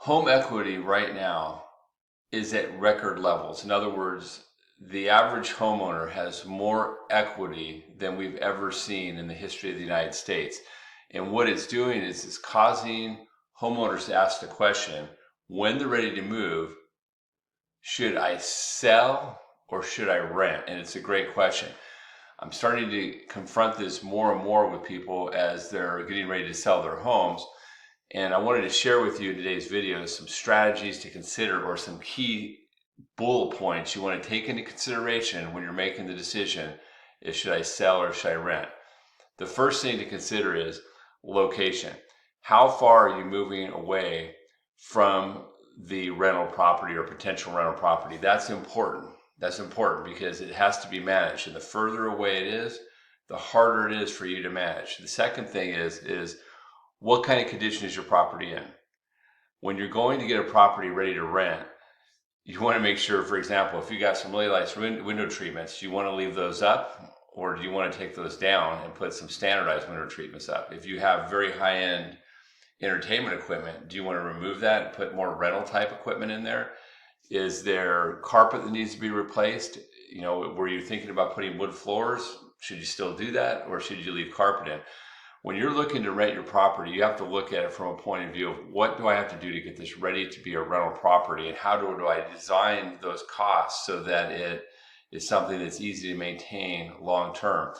Home equity right now is at record levels. In other words, the average homeowner has more equity than we've ever seen in the history of the United States. And what it's doing is it's causing homeowners to ask the question, when they're ready to move, should I sell or should I rent? And it's a great question. I'm starting to confront this more and more with people as they're getting ready to sell their homes. And I wanted to share with you in today's video some strategies to consider, or some key bullet points you want to take into consideration when you're making the decision is, should I sell or should I rent? The first thing to consider is location. How far are you moving away from the rental property or potential rental property? That's important. That's important because it has to be managed. And the further away it is, the harder it is for you to manage. The second thing is what kind of condition is your property in? When you're going to get a property ready to rent, you want to make sure, for example, if you got some really nice window treatments, do you want to leave those up, or do you want to take those down and put some standardized window treatments up? If you have very high-end entertainment equipment, do you want to remove that and put more rental type equipment in there? Is there carpet that needs to be replaced? Were you thinking about putting wood floors? Should you still do that, or should you leave carpet in? When you're looking to rent your property, you have to look at it from a point of view of, what do I have to do to get this ready to be a rental property, and how do I design those costs so that it is something that's easy to maintain long term?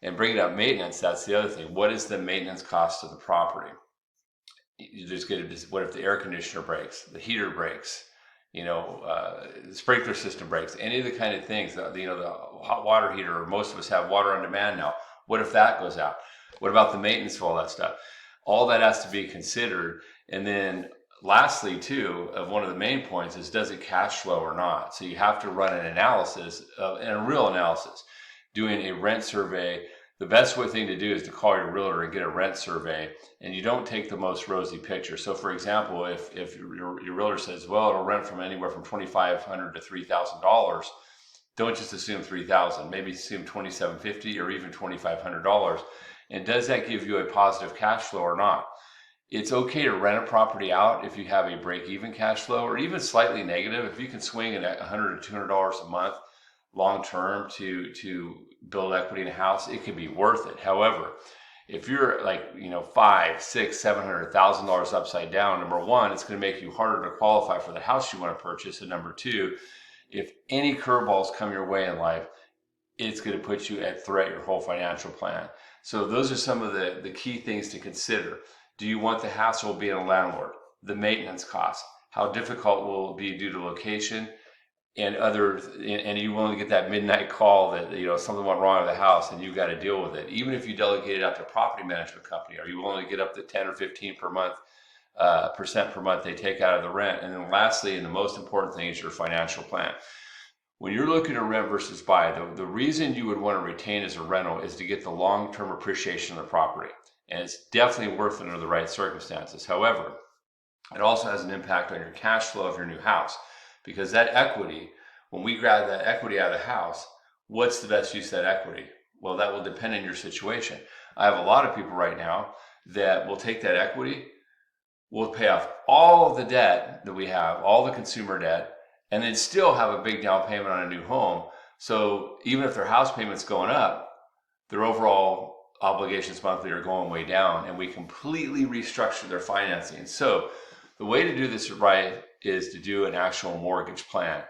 And bringing up maintenance, that's the other thing. What is the maintenance cost of the property? What if the air conditioner breaks, the heater breaks, the sprinkler system breaks, any of the kind of things, the hot water heater, or most of us have water on demand now. What if that goes out? What about the maintenance of all that stuff? All that has to be considered. And then lastly, too, of one of the main points is, does it cash flow or not? So you have to run an analysis, and a real analysis. Doing a rent survey, the best thing to do is to call your realtor and get a rent survey, and you don't take the most rosy picture. So for example, if your realtor says, well, it'll rent from anywhere from $2,500 to $3,000, don't just assume $3,000, maybe assume $2,750 or even $2,500. And does that give you a positive cash flow or not? It's okay to rent a property out if you have a break-even cash flow, or even slightly negative. If you can swing at $100 to $200 a month long term to build equity in a house, it can be worth it. However, if you're like $500, $600, $700,000 upside down, number one, it's going to make you harder to qualify for the house you want to purchase. And number two, if any curveballs come your way in life, it's going to put you at threat your whole financial plan. So those are some of the key things to consider. Do you want the hassle of being a landlord? The maintenance costs. How difficult will it be due to location and you willing to get that midnight call that something went wrong with the house and you've got to deal with it? Even if you delegate it out to a property management company, are you willing to get up to 10 or 15 per month percent per month they take out of the rent? And then lastly, and the most important thing, is your financial plan. When you're looking to rent versus buy, the reason you would want to retain as a rental is to get the long-term appreciation of the property. And it's definitely worth it under the right circumstances. However, it also has an impact on your cash flow of your new house, because that equity, when we grab that equity out of the house, what's the best use of that equity? Well, that will depend on your situation. I have a lot of people right now that will take that equity, will pay off all of the debt that we have, all the consumer debt, and then still have a big down payment on a new home. So even if their house payment's going up, their overall obligations monthly are going way down, and we completely restructure their financing. So the way to do this right is to do an actual mortgage plan.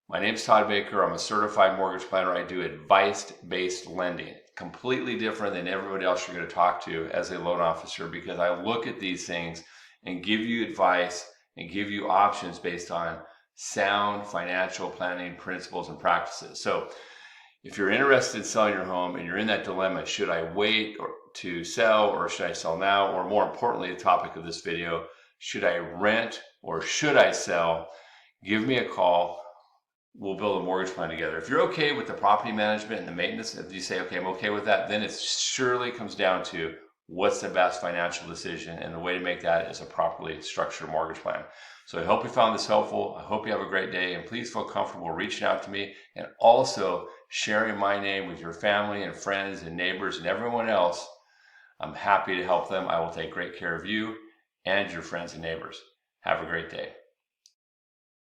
My name's Todd Baker. I'm a certified mortgage planner. I do advice-based lending, completely different than everybody else you're going to talk to as a loan officer, because I look at these things and give you advice and give you options based on sound financial planning principles and practices. So if you're interested in selling your home and you're in that dilemma, should I wait to sell, or should I sell now? Or more importantly, the topic of this video, should I rent or should I sell? Give me a call. We'll build a mortgage plan together. If you're okay with the property management and the maintenance, if you say, okay, I'm okay with that, then it surely comes down to what's the best financial decision, and the way to make that is a properly structured mortgage plan. So I hope you found this helpful. I hope you have a great day, and please feel comfortable reaching out to me and also sharing my name with your family and friends and neighbors and everyone else. I'm happy to help them. I will take great care of you and your friends and neighbors. Have a great day.